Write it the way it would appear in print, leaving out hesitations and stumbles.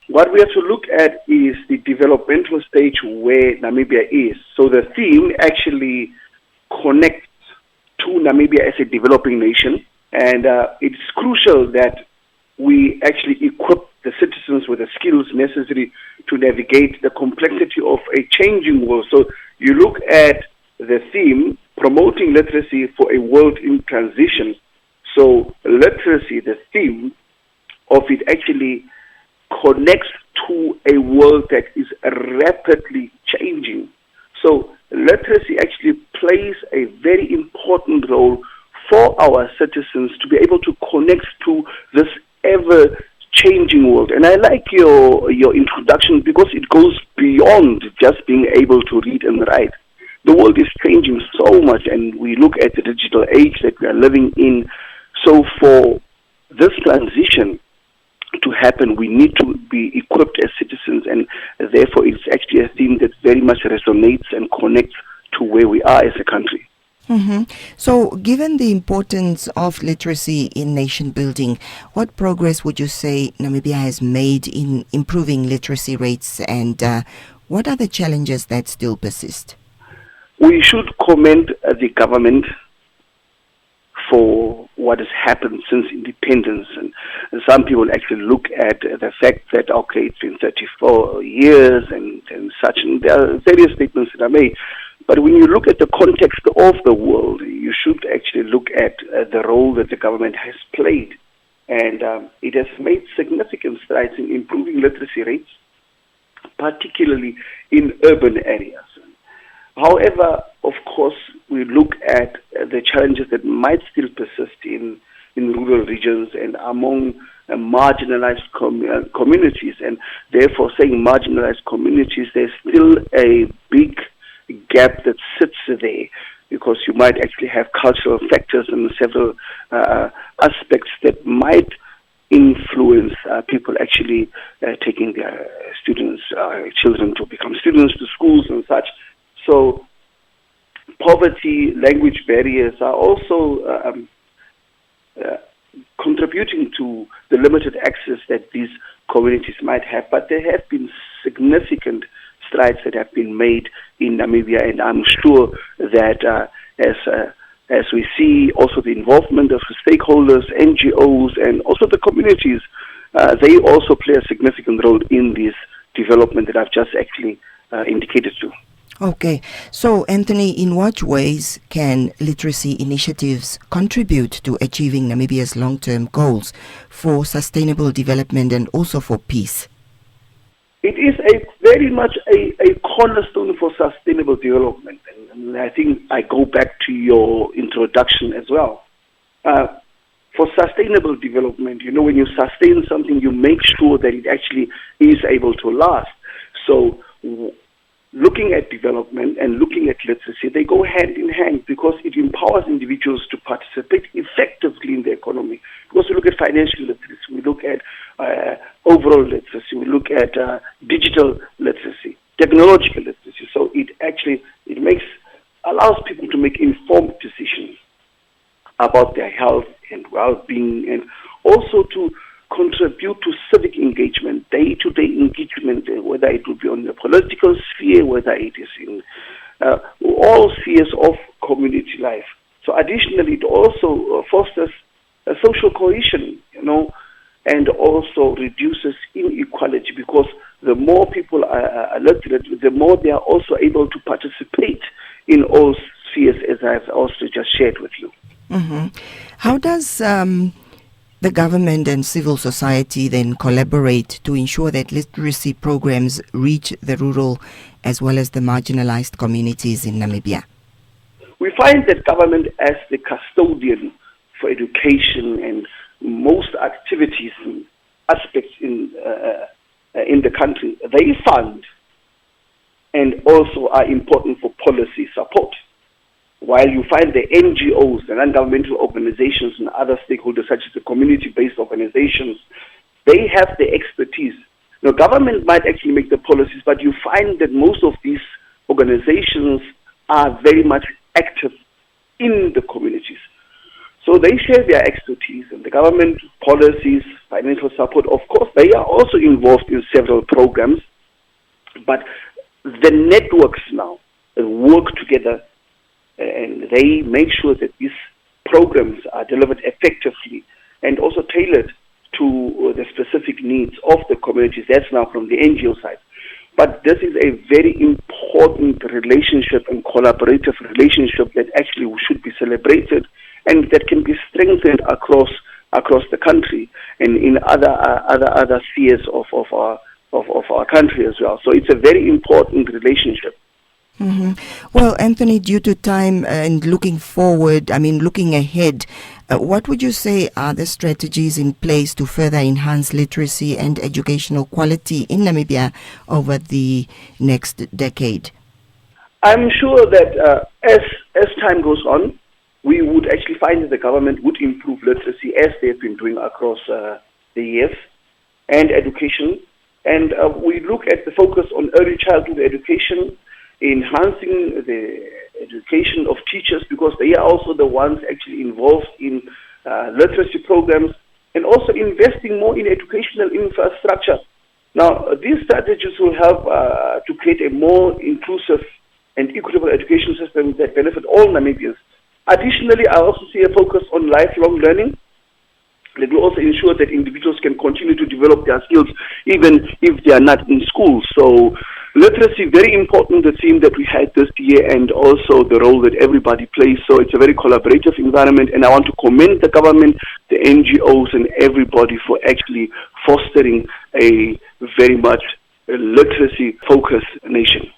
what we have to look at is the developmental stage where Namibia is. So the theme actually connects to Namibia as a developing nation, and it's crucial that we actually equip the citizens with the skills necessary to navigate the complexity of a changing world. So you look at the theme, promoting literacy for a world in transition. So literacy, the theme of it actually connects to a world that is rapidly changing. So literacy actually plays a very important role for our citizens to be able to connect to this ever-changing world. And I like your introduction because it goes beyond just being able to read and write. The world is changing so much, and we look at the digital age that we are living in. So for this transition to happen, we need to be equipped as citizens, and therefore it's actually a theme that very much resonates and connects to where we are as a country. Mm-hmm. So given the importance of literacy in nation building, what progress would you say Namibia has made in improving literacy rates, and what are the challenges that still persist? We should commend the government for what has happened since independence. And some people actually look at the fact that, okay, it's been 34 years and such, and there are various statements that are made. But when you look at the context of the world, you should actually look at the role that the government has played. And it has made significant strides in improving literacy rates, particularly in urban areas. However, of course, we look at the challenges that might still persist in rural regions and among marginalized communities. And therefore, saying marginalized communities, there's still a big gap that sits there, because you might actually have cultural factors and several aspects that might influence people actually taking their children to become students to schools and such. So poverty, language barriers are also contributing to the limited access that these communities might have. But there have been significant strides that have been made in Namibia, and I'm sure that as we see also the involvement of the stakeholders, NGOs, and also the communities, they also play a significant role in this development that I've just actually indicated to. Okay, so Anthony, in what ways can literacy initiatives contribute to achieving Namibia's long-term goals for sustainable development and also for peace? It is very much a cornerstone for sustainable development, and I think I go back to your introduction as well. For sustainable development, when you sustain something, you make sure that it actually is able to last. So looking at development and looking at literacy, they go hand in hand, because it empowers individuals to participate effectively in the economy. Because we look at financial literacy, we look at overall literacy, we look at digital literacy, technological literacy. So it allows people to make informed decisions about their health and well-being, and also to contribute to civic engagement, day-to-day engagement, whether it would be on the political sphere, whether it is in all spheres of community life. So additionally, it also fosters a social cohesion, and also reduces inequality, because the more people are literate, the more they are also able to participate in all spheres, as I've also just shared with you. Mm-hmm. How does the government and civil society then collaborate to ensure that literacy programs reach the rural as well as the marginalized communities in Namibia? We find that government, as the custodian for education and most activities and aspects in the country, they fund and also are important for policy support. While you find the NGOs, the non-governmental organizations, and other stakeholders, such as the community-based organizations, they have the expertise. Now, government might actually make the policies, but you find that most of these organizations are very much active in the communities. So they share their expertise, and the government policies, financial support, of course, they are also involved in several programs, but the networks now work together and they make sure that these programs are delivered effectively and also tailored to the specific needs of the communities. That's now from the NGO side. But this is a very important relationship and collaborative relationship that actually should be celebrated and that can be strengthened across the country and in other spheres of our country as well. So it's a very important relationship. Mm-hmm. Well, Anthony, due to time and looking forward, looking ahead, what would you say are the strategies in place to further enhance literacy and educational quality in Namibia over the next decade? I'm sure that as time goes on, we would actually find that the government would improve literacy as they've been doing across the years, and education. And we look at the focus on early childhood education, enhancing the education of teachers because they are also the ones actually involved in literacy programs, and also investing more in educational infrastructure. Now, these strategies will help to create a more inclusive and equitable education system that benefit all Namibians. Additionally, I also see a focus on lifelong learning. It will also ensure that individuals can continue to develop their skills even if they are not in school. So literacy, very important, the theme that we had this year, and also the role that everybody plays. So it's a very collaborative environment, and I want to commend the government, the NGOs, and everybody for actually fostering a very much literacy-focused nation.